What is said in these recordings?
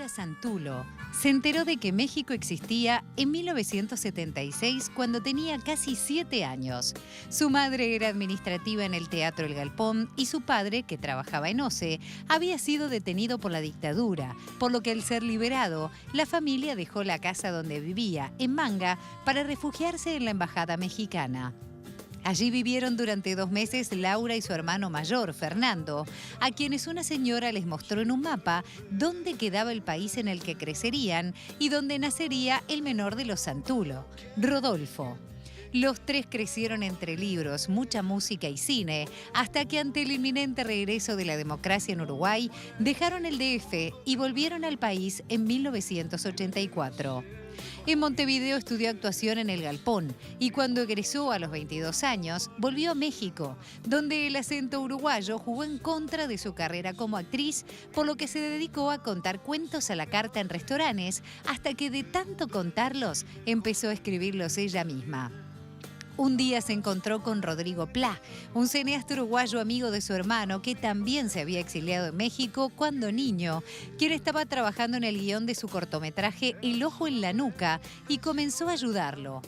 Laura Santulo se enteró de que México existía en 1976 cuando tenía casi 7 años. Su madre era administrativa en el Teatro El Galpón y su padre, que trabajaba en OCE, había sido detenido por la dictadura, por lo que al ser liberado, la familia dejó la casa donde vivía, en Manga, para refugiarse en la embajada mexicana. Allí vivieron durante 2 meses Laura y su hermano mayor, Fernando, a quienes una señora les mostró en un mapa dónde quedaba el país en el que crecerían y dónde nacería el menor de los Santulo, Rodolfo. Los 3 crecieron entre libros, mucha música y cine, hasta que ante el inminente regreso de la democracia en Uruguay, dejaron el DF y volvieron al país en 1984. En Montevideo estudió actuación en El Galpón y cuando egresó a los 22 años, volvió a México, donde el acento uruguayo jugó en contra de su carrera como actriz, por lo que se dedicó a contar cuentos a la carta en restaurantes, hasta que de tanto contarlos, empezó a escribirlos ella misma. Un día se encontró con Rodrigo Plá, un cineasta uruguayo amigo de su hermano que también se había exiliado en México cuando niño, quien estaba trabajando en el guión de su cortometraje El ojo en la nuca y comenzó a ayudarlo.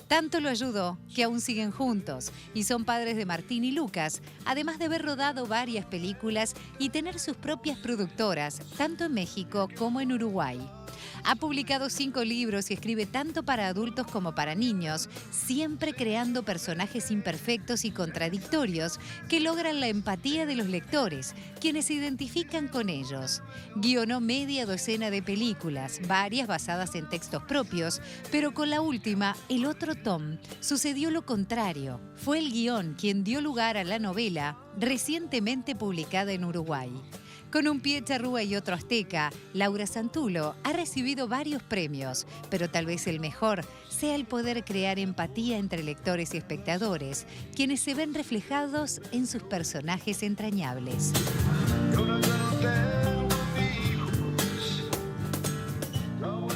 Tanto lo ayudó que aún siguen juntos y son padres de Martín y Lucas, además de haber rodado varias películas y tener sus propias productoras, tanto en México como en Uruguay. Ha publicado 5 libros y escribe tanto para adultos como para niños, siempre creando personajes imperfectos y contradictorios que logran la empatía de los lectores, quienes se identifican con ellos. Guionó media docena de películas, varias basadas en textos propios, pero con la última, El otro Tom, sucedió lo contrario. Fue el guión quien dio lugar a la novela, recientemente publicada en Uruguay. Con un pie charrúa y otro azteca, Laura Santulo ha recibido varios premios, pero tal vez el mejor sea el poder crear empatía entre lectores y espectadores, quienes se ven reflejados en sus personajes entrañables.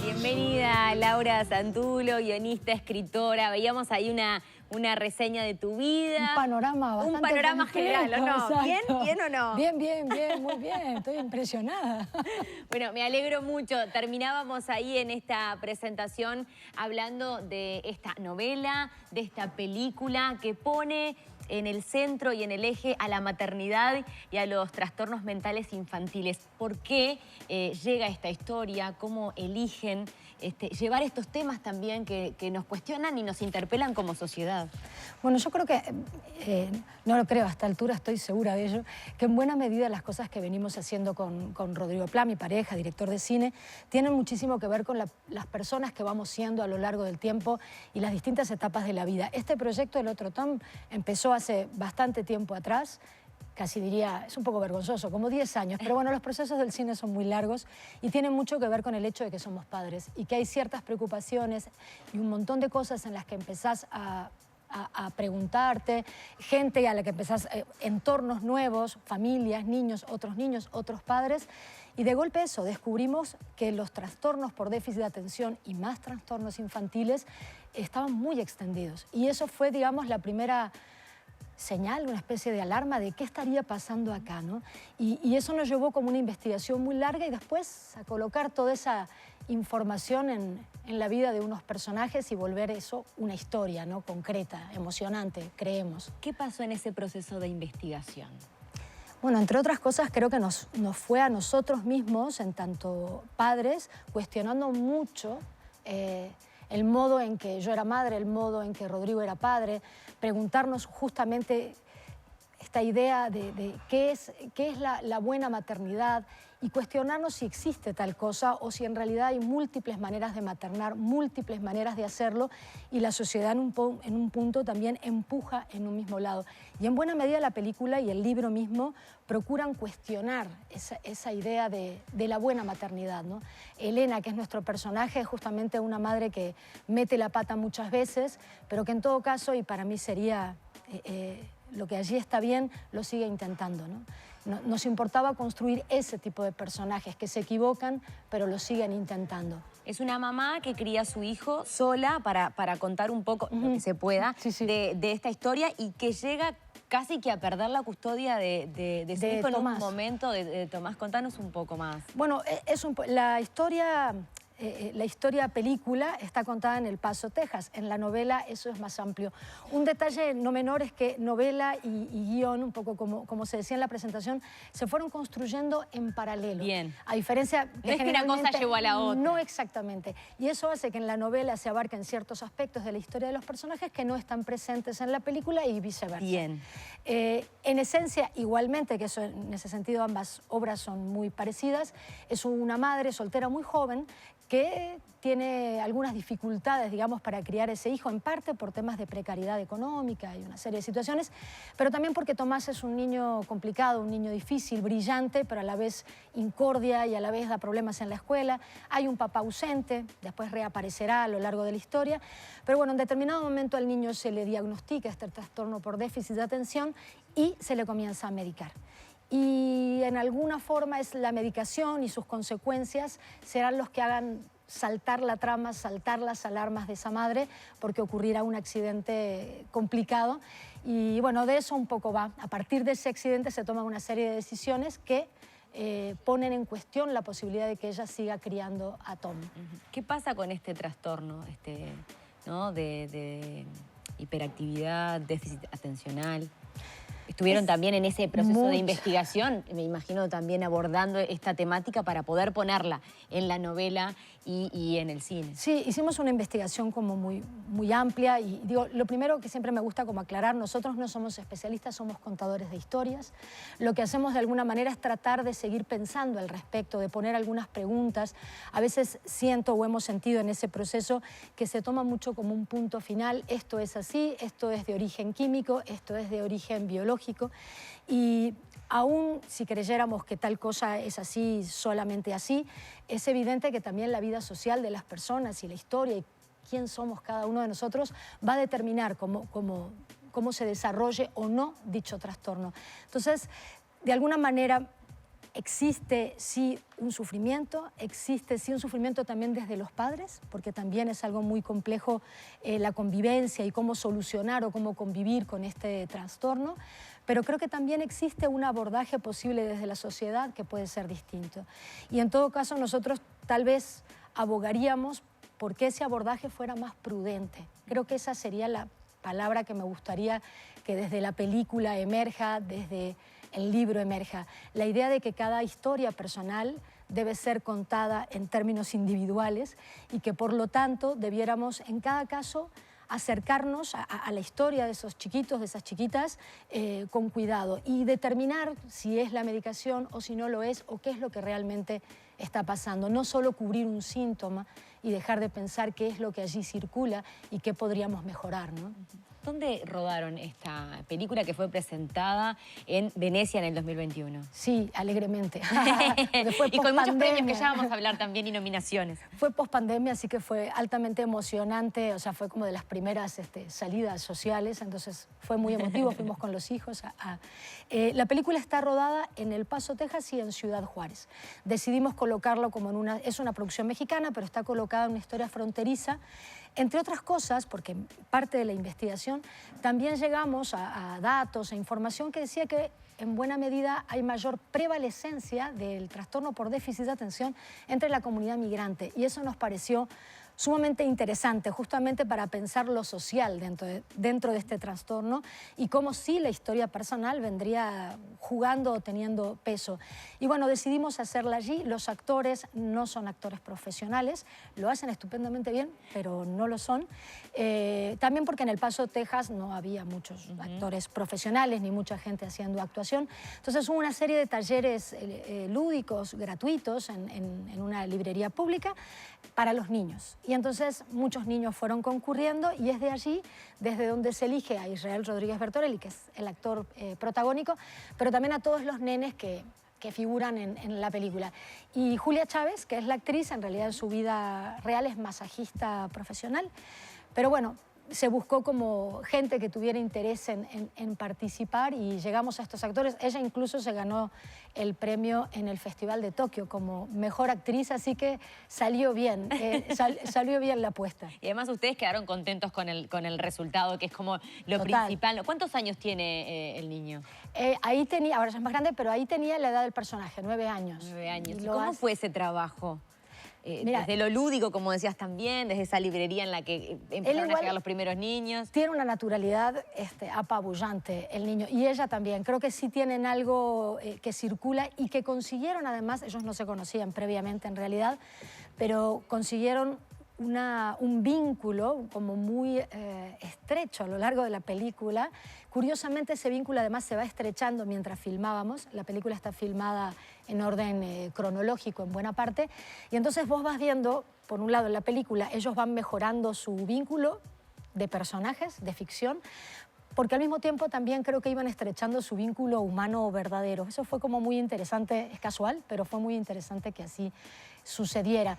Bienvenida, Laura Santulo, guionista, escritora. Veíamos ahí una reseña de tu vida. Un panorama bastante Un panorama completo, general, ¿o no? exacto. ¿Bien o no? Bien, muy bien. Estoy impresionada. Bueno, me alegro mucho. Terminábamos ahí en esta presentación hablando de esta novela, de esta película que pone en el centro y en el eje a la maternidad y a los trastornos mentales infantiles. ¿Por qué llega esta historia? ¿Cómo eligen llevar estos temas también que nos cuestionan y nos interpelan como sociedad? Bueno, yo creo que, no lo creo, a esta altura estoy segura de ello, que en buena medida las cosas que venimos haciendo con Rodrigo Plá, mi pareja, director de cine, tienen muchísimo que ver con las personas que vamos siendo a lo largo del tiempo y las distintas etapas de la vida. Este proyecto, El otro Tom, empezó hace bastante tiempo atrás, casi diría, es un poco vergonzoso, como 10 años, pero bueno, los procesos del cine son muy largos y tienen mucho que ver con el hecho de que somos padres y que hay ciertas preocupaciones y un montón de cosas en las que empezás a preguntarte, gente a la que empezás, entornos nuevos, familias, niños, otros padres, y de golpe eso, descubrimos que los trastornos por déficit de atención y más trastornos infantiles estaban muy extendidos. Y eso fue, digamos, la primera señal, una especie de alarma de qué estaría pasando acá, ¿no? Y eso nos llevó como una investigación muy larga y después a colocar toda esa información en la vida de unos personajes y volver eso una historia, ¿no? Concreta, emocionante, creemos. ¿Qué pasó en ese proceso de investigación? Bueno, entre otras cosas, creo que nos fue a nosotros mismos, en tanto padres, cuestionando mucho el modo en que yo era madre, el modo en que Rodrigo era padre, preguntarnos justamente esta idea de qué es la buena maternidad y cuestionarnos si existe tal cosa o si en realidad hay múltiples maneras de maternar, múltiples maneras de hacerlo y la sociedad en un punto también empuja en un mismo lado. Y en buena medida la película y el libro mismo procuran cuestionar esa idea de la buena maternidad, ¿no? Elena, que es nuestro personaje, es justamente una madre que mete la pata muchas veces, pero que en todo caso, y para mí sería lo que allí está bien, lo sigue intentando, ¿no? Nos importaba construir ese tipo de personajes que se equivocan, pero lo siguen intentando. Es una mamá que cría a su hijo sola para contar un poco lo que se pueda Sí. de esta historia y que llega casi que a perder la custodia de su hijo en un Tomás. momento de Tomás. Contanos un poco más. Bueno, la historia película está contada en El Paso, Texas. En la novela eso es más amplio. Un detalle no menor es que novela y guión, un poco como se decía en la presentación, se fueron construyendo en paralelo. Bien. A diferencia No es que una cosa llevó a la otra. No exactamente. Y eso hace que en la novela se abarquen ciertos aspectos de la historia de los personajes que no están presentes en la película y viceversa. Bien. En esencia, igualmente, que eso, en ese sentido ambas obras son muy parecidas, es una madre soltera muy joven que tiene algunas dificultades, digamos, para criar ese hijo, en parte por temas de precariedad económica y una serie de situaciones, pero también porque Tomás es un niño complicado, un niño difícil, brillante, pero a la vez incordia y a la vez da problemas en la escuela. Hay un papá ausente, después reaparecerá a lo largo de la historia, pero bueno, en determinado momento al niño se le diagnostica este trastorno por déficit de atención y se le comienza a medicar. Y en alguna forma es la medicación y sus consecuencias serán los que hagan saltar la trama, saltar las alarmas de esa madre, porque ocurrirá un accidente complicado. Y bueno, de eso un poco va. A partir de ese accidente se toman una serie de decisiones que ponen en cuestión la posibilidad de que ella siga criando a Tom. ¿Qué pasa con este trastorno ¿no? de hiperactividad, déficit atencional? Estuvieron también en ese proceso de investigación, me imagino también abordando esta temática para poder ponerla en la novela y en el cine. Sí, hicimos una investigación como muy amplia y digo, lo primero que siempre me gusta como aclarar, nosotros no somos especialistas, somos contadores de historias. Lo que hacemos de alguna manera es tratar de seguir pensando al respecto, de poner algunas preguntas. A veces siento o hemos sentido en ese proceso que se toma mucho como un punto final, esto es así, esto es de origen químico, esto es de origen biológico y aún si creyéramos que tal cosa es así, solamente así, es evidente que también la vida social de las personas y la historia y quién somos cada uno de nosotros va a determinar cómo se desarrolle o no dicho trastorno. Entonces, de alguna manera, existe sí un sufrimiento, existe sí un sufrimiento también desde los padres, porque también es algo muy complejo la convivencia y cómo solucionar o cómo convivir con este trastorno, pero creo que también existe un abordaje posible desde la sociedad que puede ser distinto. Y en todo caso nosotros tal vez abogaríamos por que ese abordaje fuera más prudente. Creo que esa sería la palabra que me gustaría que desde la película emerja, desde el libro emerja. La idea de que cada historia personal debe ser contada en términos individuales y que por lo tanto debiéramos en cada caso acercarnos a la historia de esos chiquitos, de esas chiquitas, con cuidado y determinar si es la medicación o si no lo es o qué es lo que realmente está pasando. No solo cubrir un síntoma y dejar de pensar qué es lo que allí circula y qué podríamos mejorar, ¿no? ¿Dónde rodaron esta película que fue presentada en Venecia en el 2021? Sí, alegremente. Y con muchos premios que ya vamos a hablar también y nominaciones. Fue post-pandemia, así que fue altamente emocionante, o sea, fue como de las primeras salidas sociales, entonces fue muy emotivo, fuimos con los hijos. La película está rodada en El Paso, Texas y en Ciudad Juárez. Decidimos colocarlo como es una producción mexicana, pero está colocada en una historia fronteriza. Entre otras cosas, porque parte de la investigación, también llegamos a datos e información que decía que en buena medida hay mayor prevalecencia del trastorno por déficit de atención entre la comunidad migrante. Y eso nos pareció sumamente interesante, justamente para pensar lo social dentro de este trastorno y cómo sí la historia personal vendría jugando o teniendo peso. Y bueno, decidimos hacerla allí. Los actores no son actores profesionales, lo hacen estupendamente bien, pero no lo son. También porque en El Paso, Texas, no había muchos actores profesionales ni mucha gente haciendo actuación. Entonces hubo una serie de talleres lúdicos, gratuitos, en una librería pública para los niños. Y entonces muchos niños fueron concurriendo y es de allí desde donde se elige a Israel Rodríguez Bertorelli, que es el actor protagónico, pero también a todos los nenes que figuran en la película. Y Julia Chávez, que es la actriz, en realidad en su vida real es masajista profesional, pero bueno, se buscó como gente que tuviera interés en participar y llegamos a estos actores. Ella incluso se ganó el premio en el Festival de Tokio como mejor actriz, así que salió bien, salió bien la apuesta. Y además ustedes quedaron contentos con el resultado, que es como lo principal. ¿Cuántos años tiene el niño? Ahí tenía, ahora ya es más grande, pero ahí tenía la edad del personaje, 9 años. 9 años. ¿Y cómo fue ese trabajo? Mira, desde lo lúdico, como decías también, desde esa librería en la que empezaron a llegar los primeros niños. Tiene una naturalidad apabullante el niño, y ella también. Creo que sí tienen algo que circula y que consiguieron, además, ellos no se conocían previamente en realidad, pero consiguieron un vínculo como muy estrecho a lo largo de la película. Curiosamente, ese vínculo además se va estrechando mientras filmábamos. La película está filmada en orden cronológico en buena parte, y entonces vos vas viendo, por un lado en la película, ellos van mejorando su vínculo de personajes, de ficción, porque al mismo tiempo también creo que iban estrechando su vínculo humano verdadero. Eso fue como muy interesante, es casual, pero fue muy interesante que así sucediera.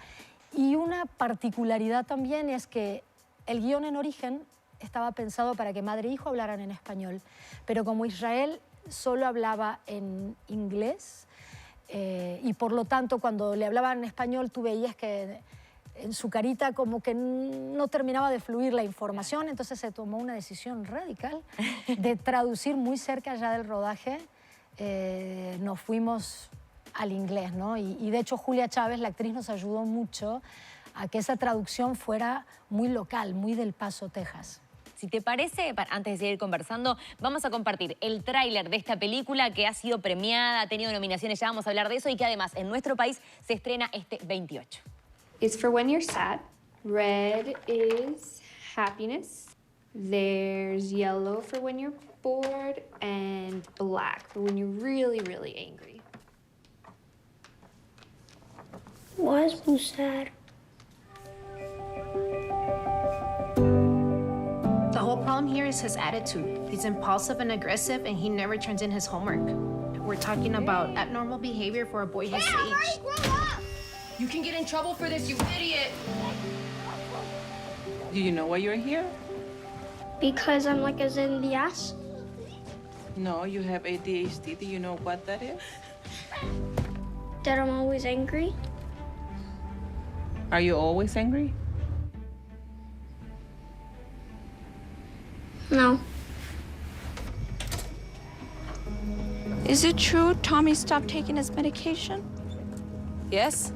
Y una particularidad también es que el guión en origen estaba pensado para que madre e hijo hablaran en español, pero como Israel solo hablaba en inglés, y por lo tanto cuando le hablaban en español tú veías que en su carita como que no terminaba de fluir la información, entonces se tomó una decisión radical de traducir muy cerca ya del rodaje. Nos fuimos al inglés, ¿no? Y de hecho Julia Chávez, la actriz, nos ayudó mucho a que esa traducción fuera muy local, muy del Paso, Texas. Si te parece, antes de seguir conversando, vamos a compartir el tráiler de esta película que ha sido premiada, ha tenido nominaciones, ya vamos a hablar de eso, y que además en nuestro país se estrena este 28. It's for when you're sad. Red is happiness. There's yellow for when you're bored, and black for when you're really, really angry. Why is Blue sad? The whole problem here is his attitude. He's impulsive and aggressive, and he never turns in his homework. We're talking about abnormal behavior for a boy his age. You can get in trouble for this, you idiot! Do you know why you're here? Because I'm like as in the ass. No, you have ADHD. Do you know what that is? That I'm always angry. Are you always angry? No. Is it true Tommy stopped taking his medication? Yes,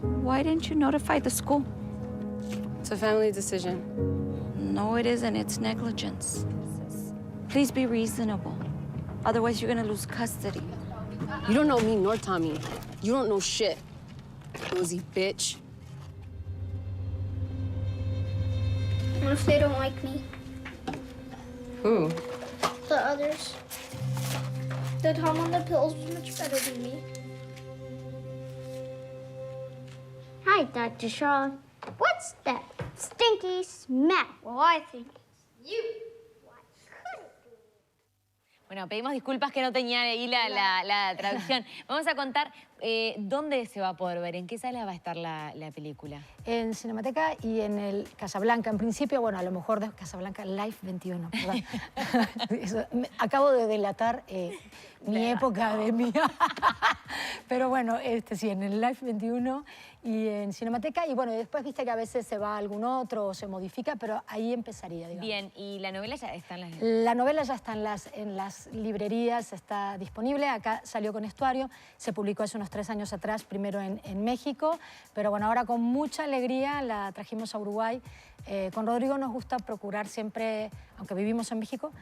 Why didn't you notify the school? it's a family decision. No, it isn't. It's negligence. Please be reasonable. Otherwise, you're gonna lose custody. You don't know me nor Tommy. You don't know shit. Nosy bitch. What if they don't like me? Who? The others. The Tom on the pills was much better than me. Hi, Dr. Shaw. What's that stinky smell? Well, I think it's you. Bueno, pedimos disculpas que no tenía ahí la traducción. Vamos a contar dónde se va a poder ver, en qué sala va a estar la película. En Cinemateca y en el Casablanca. En principio, bueno, a lo mejor de Casablanca Live 21, perdón. Acabo de delatar mi época de mi... Pero bueno, sí, en el Live 21 y en Cinemateca. Y bueno, después viste que a veces se va a algún otro o se modifica, pero ahí empezaría, digamos. Bien, ¿y la novela ya está en las...? La novela ya está en las librerías, está disponible. Acá salió con Estuario, se publicó hace unos 3 años atrás, primero en México, pero bueno, ahora con mucha alegría la trajimos a Uruguay. Con Rodrigo nos gusta procurar siempre, aunque vivimos en México,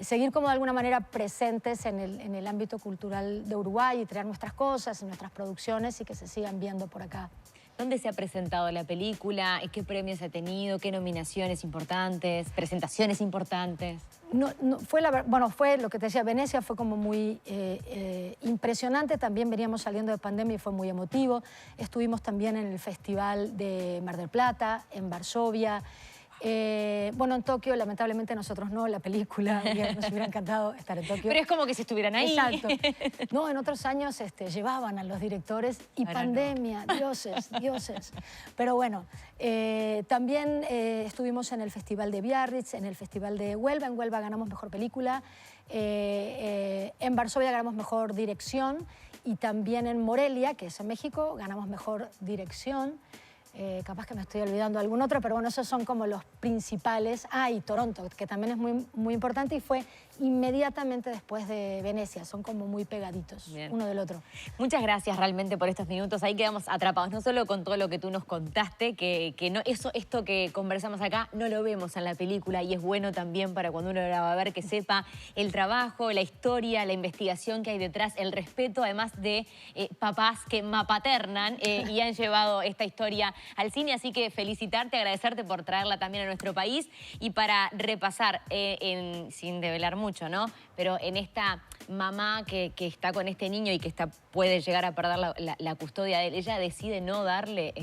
seguir como de alguna manera presentes en el ámbito cultural de Uruguay y traer nuestras cosas, nuestras producciones y que se sigan viendo por acá. ¿Dónde se ha presentado la película? ¿Qué premios ha tenido? ¿Qué nominaciones importantes? ¿Presentaciones importantes? Fue lo que te decía, Venecia fue como muy impresionante. También veníamos saliendo de pandemia y fue muy emotivo. Estuvimos también en el Festival de Mar del Plata, en Varsovia, Bueno, en Tokio, lamentablemente nosotros no, la película, nos hubiera encantado estar en Tokio. Pero es como que si estuvieran ahí. Exacto. No, en otros años llevaban a los directores y Ahora pandemia, dioses, dioses. Pero bueno, también estuvimos en el Festival de Biarritz, en el Festival de Huelva. En Huelva ganamos Mejor Película, en Varsovia ganamos Mejor Dirección y también en Morelia, que es en México, ganamos Mejor Dirección. Capaz que me estoy olvidando algún otro, pero bueno, esos son como los principales. Ah, y Toronto, que también es muy, muy importante y fue inmediatamente después de Venecia. Son como muy pegaditos uno del otro. Muchas gracias realmente por estos minutos. Ahí quedamos atrapados, no solo con todo lo que tú nos contaste, que no, esto que conversamos acá no lo vemos en la película y es bueno también para cuando uno la va a ver que sepa el trabajo, la historia, la investigación que hay detrás, el respeto, además de papás que mapaternan y han llevado esta historia al cine, así que felicitarte, agradecerte por traerla también a nuestro país y para repasar, sin develar mucho, ¿no? Pero en esta mamá que está con este niño y que puede llegar a perder la custodia de él, ella decide no darle,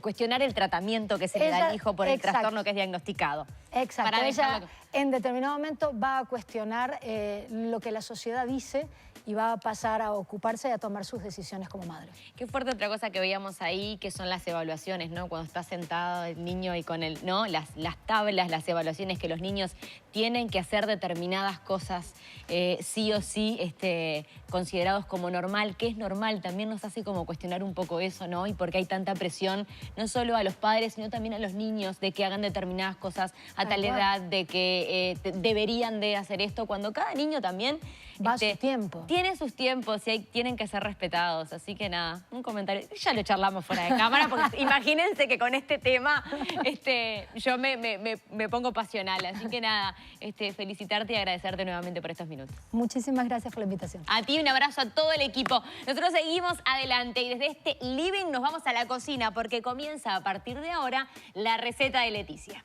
cuestionar el tratamiento que se le da al hijo por el trastorno que es diagnosticado. Exacto, Para ella en determinado momento va a cuestionar lo que la sociedad dice y va a pasar a ocuparse y a tomar sus decisiones como madre. Qué fuerte otra cosa que veíamos ahí, que son las evaluaciones, ¿no? Cuando está sentado el niño y con el, ¿no? Las tablas, las evaluaciones que los niños tienen que hacer determinadas cosas, sí o sí, considerados como normal, que es normal, también nos hace como cuestionar un poco eso, ¿no? Y por qué hay tanta presión, no solo a los padres, sino también a los niños, de que hagan determinadas cosas a tal edad, de que deberían de hacer esto, cuando cada niño también va a su tiempo. Tiene sus tiempos y tienen que ser respetados. Así que nada, un comentario. Ya lo charlamos fuera de cámara, porque imagínense que con este tema yo me pongo pasional. Así que nada, felicitarte y agradecerte nuevamente por estos minutos. Muchísimas gracias por la invitación. A ti un abrazo a todo el equipo. Nosotros seguimos adelante y desde este living nos vamos a la cocina porque comienza a partir de ahora la receta de Leticia.